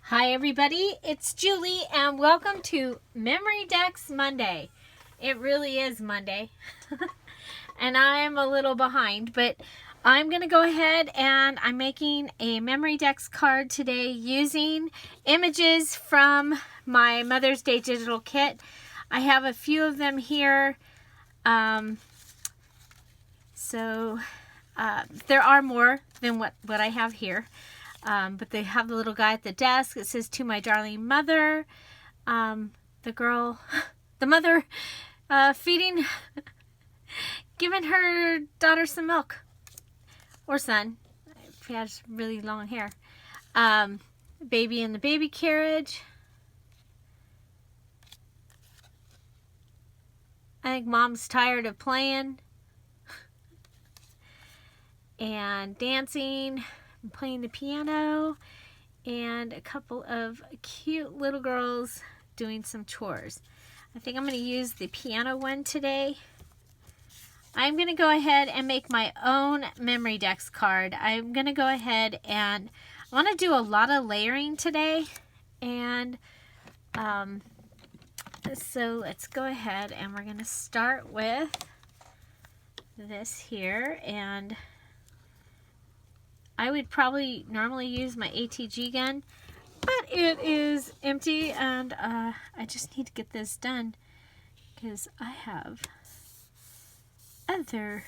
Hi everybody, it's Julie and welcome to memorydex Monday. It really is Monday and I am a little behind, but I'm going to go ahead and I'm making a memorydex card today using images from my Mother's Day digital kit. I have a few of them here, so there are more than what I have here. But they have the little guy at the desk. It says, "To my darling mother." The mother feeding, giving her daughter some milk. Or son, if he has really long hair. Baby in the baby carriage. I think mom's tired of playing and dancing. Playing the piano, and a couple of cute little girls doing some chores. I think I'm going to use the piano one today. I'm going to go ahead and make my own memorydex card. I'm going to go ahead and I want to do a lot of layering today, and so let's go ahead and we're going to start with this here. And I would probably normally use my ATG gun, but it is empty, and I just need to get this done because I have other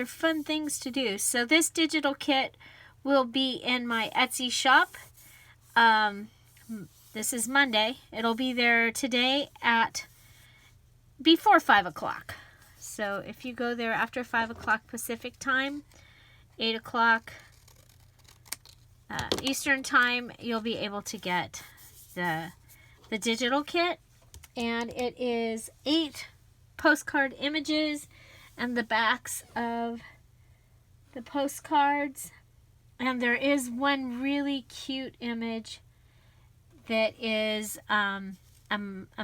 fun things to do. So this digital kit will be in my Etsy shop. This is Monday. It'll be there today at before 5 o'clock. So if you go there after 5 o'clock Pacific time, 8 o'clock Eastern time, you'll be able to get the digital kit, and it is 8 postcard images and the backs of the postcards, and there is one really cute image that is a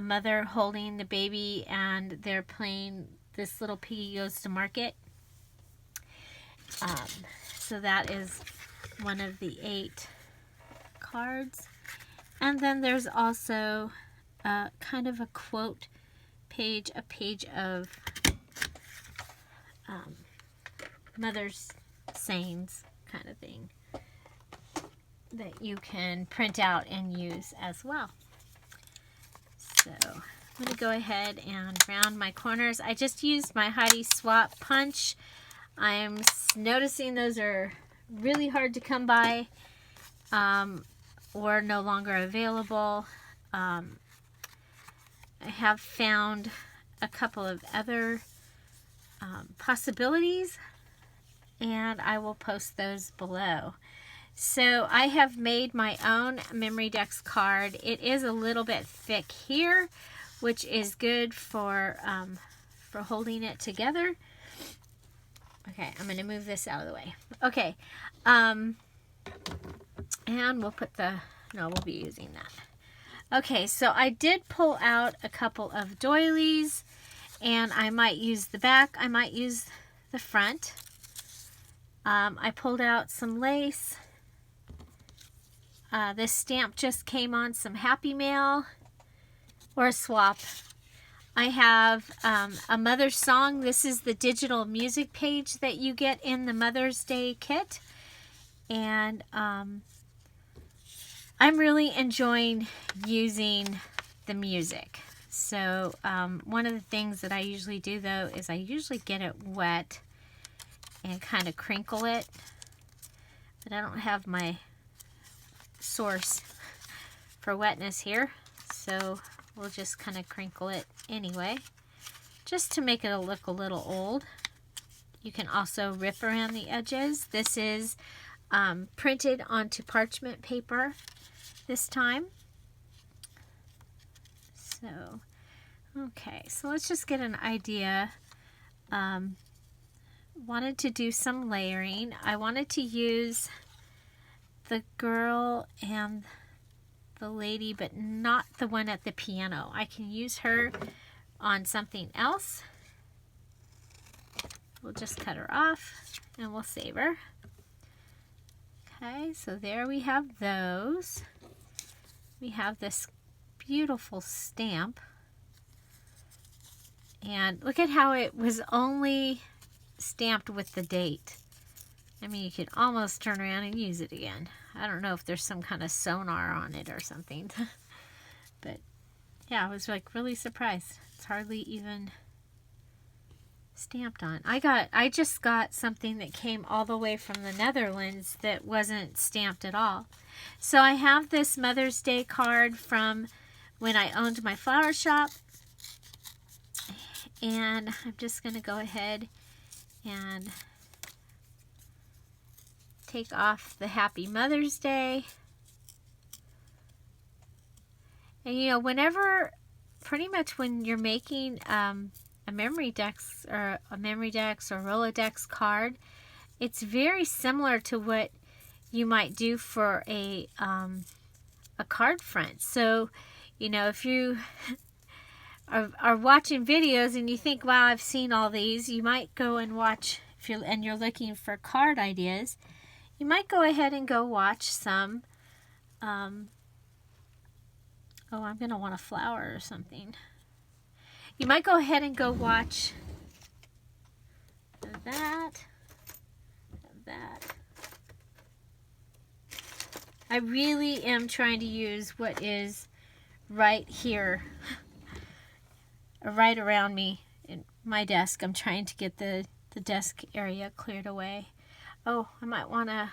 mother holding the baby, and they're playing This Little Piggy Goes to Market. So that is one of the 8 cards. And then there's also kind of a quote page, a page of mother's sayings kind of thing that you can print out and use as well. So I'm going to go ahead and round my corners. I just used my Heidi Swap punch. I'm noticing those are really hard to come by, or no longer available. I have found a couple of other possibilities, and I will post those below. So I have made my own memorydex card. It is a little bit thick here, which is good for holding it together. Okay, I'm going to move this out of the way. Okay, and we'll put we'll be using that. Okay, so I did pull out a couple of doilies, and I might use the back, I might use the front. I pulled out some lace. This stamp just came on some Happy Mail, or a swap. I have a Mother's Song. This is the digital music page that you get in the Mother's Day kit. And I'm really enjoying using the music. So one of the things that I usually do, though, is I usually get it wet and kind of crinkle it. But I don't have my source for wetness here. So we'll just kind of crinkle it anyway, just to make it look a little old. You can also rip around the edges. This is printed onto parchment paper this time. So, okay, so let's just get an idea. Wanted to do some layering. I wanted to use the girl and the lady, but not the one at the piano. I can use her on something else. We'll just cut her off and we'll save her. Okay, so there we have those. we have this beautiful stamp. And look at how it was only stamped with the date. I mean, you could almost turn around and use it again. I don't know if there's some kind of sonar on it or something. But yeah, I was like really surprised. It's hardly even stamped on. I just got something that came all the way from the Netherlands that wasn't stamped at all. So I have this Mother's Day card from when I owned my flower shop. And I'm just going to go ahead and take off the Happy Mother's Day. And you know, pretty much when you're making a memorydex or rolodex card, it's very similar to what you might do for a card front. So, you know, if you are watching videos and you think, wow, I've seen all these, you might go and watch, and you're looking for card ideas, you might go ahead and go watch some, oh, I'm going to want a flower or something. You might go ahead and go watch that. I really am trying to use what is right here, right around me in my desk. I'm trying to get the desk area cleared away. Oh, I might want a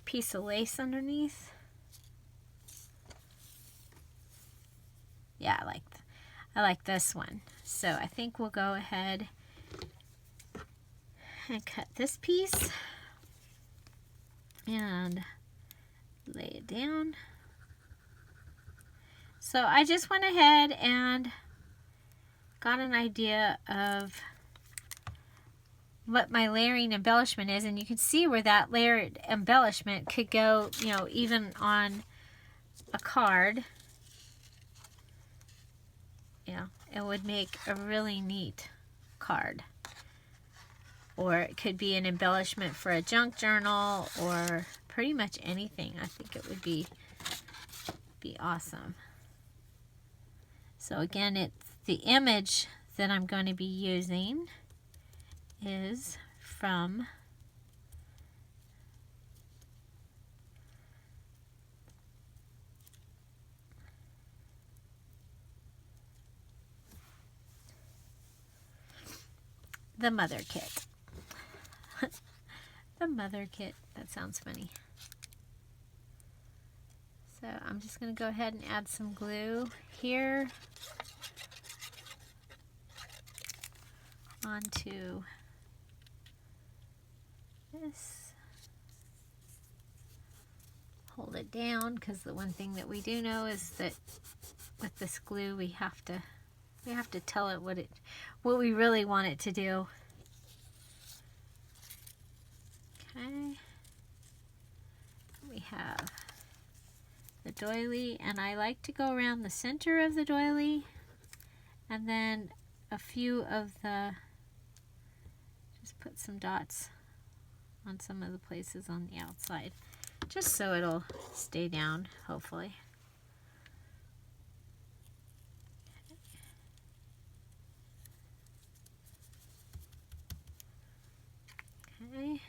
piece of lace underneath. Yeah, I like this one. So I think we'll go ahead and cut this piece and lay it down. So I just went ahead and got an idea of what my layering embellishment is, and you can see where that layered embellishment could go, you know, even on a card. Yeah, it would make a really neat card. Or it could be an embellishment for a junk journal or pretty much anything. I think it would be awesome. So again, it's the image that I'm going to be using is from the Mother Kit. The Mother Kit. That sounds funny. So I'm just going to go ahead and add some glue here onto this. Hold it down, because the one thing that we do know is that with this glue we have to tell it what we really want it to do. Okay. We have the doily, and I like to go around the center of the doily and then a few of the, just put some dots on some of the places on the outside, just so it'll stay down, hopefully. Okay.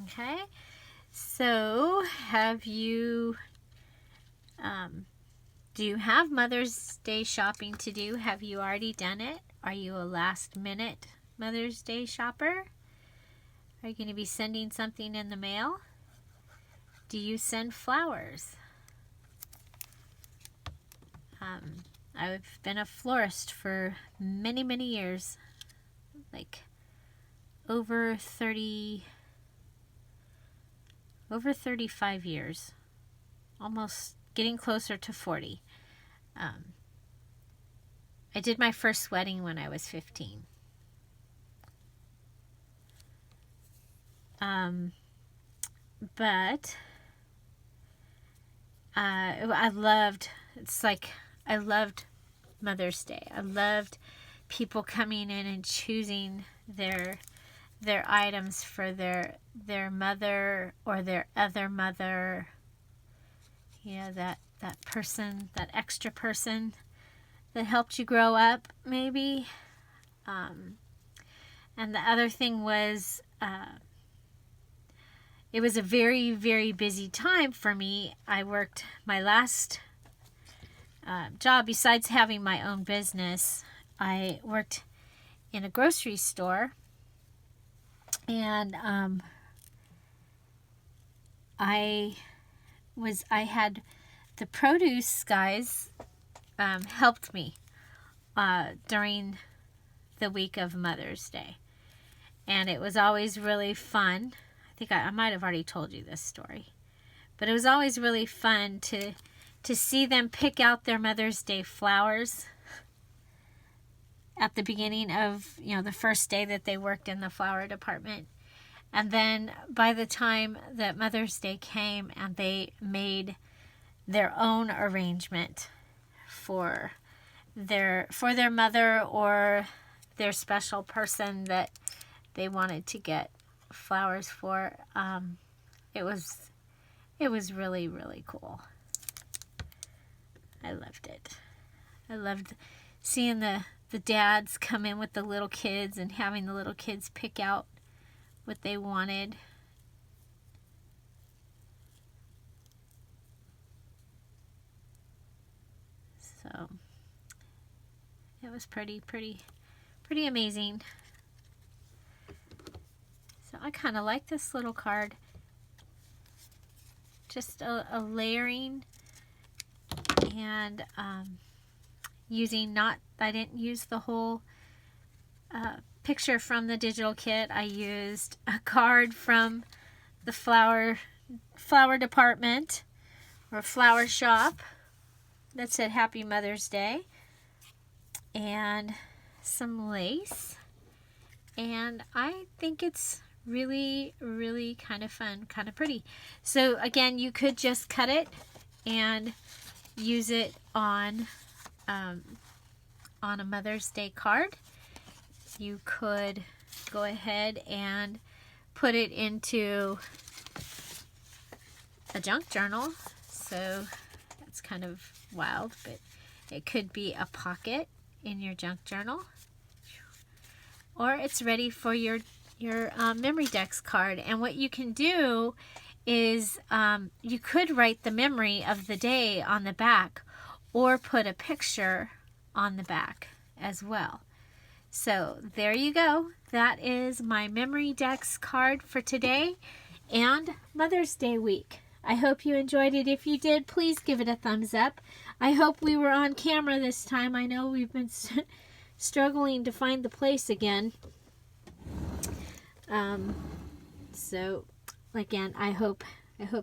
Okay, so have you, do you have Mother's Day shopping to do? Have you already done it? Are you a last minute Mother's Day shopper? Are you going to be sending something in the mail? Do you send flowers? I've been a florist for many, many years, like over 35 years, almost getting closer to 40. I did my first wedding when I was 15. But I loved Mother's Day. I loved people coming in and choosing their items for their mother or their other mother. Yeah, that person, that extra person that helped you grow up, maybe. And the other thing was, it was a very, very busy time for me. I worked my last job, besides having my own business, I worked in a grocery store. And I had the produce guys helped me during the week of Mother's Day. And it was always really fun. I think I might have already told you this story. But it was always really fun to see them pick out their Mother's Day flowers at the beginning of, the first day that they worked in the flower department. And then by the time that Mother's Day came and they made their own arrangement for their mother or their special person that they wanted to get flowers for, it was really, really cool. I loved it. I loved seeing the dads come in with the little kids and having the little kids pick out what they wanted. So it was pretty amazing. So I kind of like this little card. Just a layering, and I didn't use the whole picture from the digital kit. I used a card from the flower department or flower shop that said Happy Mother's Day, and some lace. And I think it's really, really kind of fun, kind of pretty. So again, you could just cut it and use it on a Mother's Day card. You could go ahead and put it into a junk journal. So that's kind of wild, but it could be a pocket in your junk journal, or it's ready for your memorydex card. And what you can do is you could write the memory of the day on the back, or put a picture on the back as well. So there you go. That is my memorydex card for today and Mother's Day week. I hope you enjoyed it. If you did, please give it a thumbs up. I hope we were on camera this time. I know we've been struggling to find the place again. So again, I hope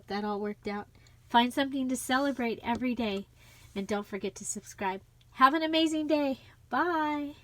that all worked out. Find something to celebrate every day, and don't forget to subscribe. Have an amazing day. Bye.